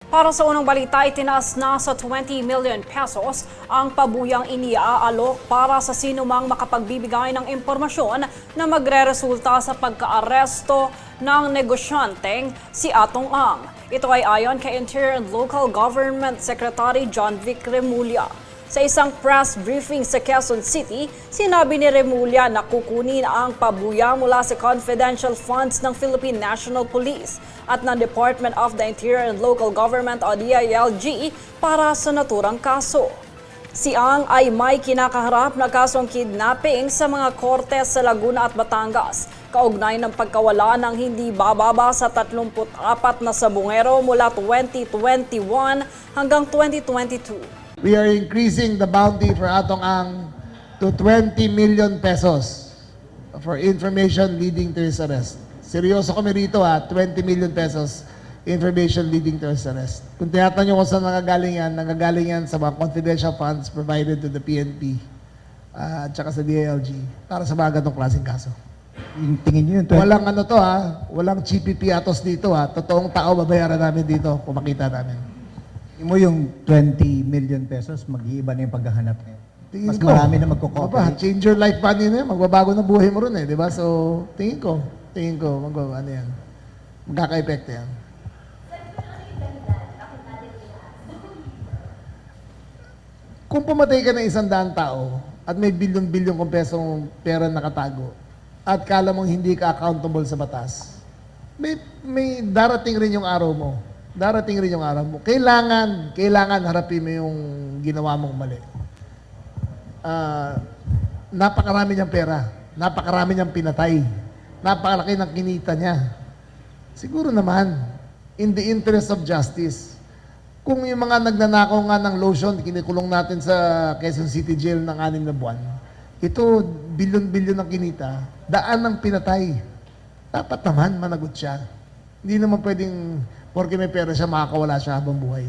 Para sa unang balita, itinaas na sa 20 million pesos ang pabuyang iniaalok para sa sinumang makapagbibigay ng impormasyon na magreresulta sa pagkaaresto ng negosyanteng si Atong Ang. Ito ay ayon kay Interior and Local Government Secretary John Vic Remulla. Sa isang press briefing sa Quezon City, sinabi ni Remulla na kukunin ang pabuya mula sa confidential funds ng Philippine National Police at ng Department of the Interior and Local Government o DILG para sa naturang kaso. Si Ang ay may kinakaharap na kasong kidnapping sa mga korte sa Laguna at Batangas, kaugnay ng pagkawala ng hindi bababa sa 34 na sabungero mula 2021 hanggang 2022. We are increasing the bounty for Atong Ang to 20 million pesos for information leading to his arrest. Seryoso kami rito 20 million pesos information leading to his arrest. Kung tinatanong nyo kung saan nanggagaling yan sa mga confidential funds provided to the PNP at saka sa DILG para sa mga ganitong klaseng kaso. Yung tingin nyo yung Walang walang GPP atos dito Totoong tao babayaran namin dito kung makita namin. mo yung 20 million pesos, mag-iiba na yung paghahanap niya. Tingin Mas ko, marami na magko-cooperate. change your life money na yan. Magbabago na buhay mo rin di ba? So, tingin ko, yan. Magkaka-epekto yan. Kung pumatay ka ng 100 tao at may bilyon-bilyon kong pesong pera nakatago at kala mong hindi ka accountable sa batas, may darating rin yung araw mo. Kailangan harapin mo yung ginawa mong mali. Napakarami niyang pera. Napakarami niyang pinatay. Napakalaki ng kinita niya. Siguro naman, in the interest of justice, kung yung mga nagnanakaw nga ng lotion, kinikulong natin sa Quezon City Jail ng 6 na buwan, ito, bilyon-bilyon ng kinita, daan ng pinatay. Dapat naman managot siya. Hindi naman pwedeng, porque may pera siya, makakawala siya habang buhay.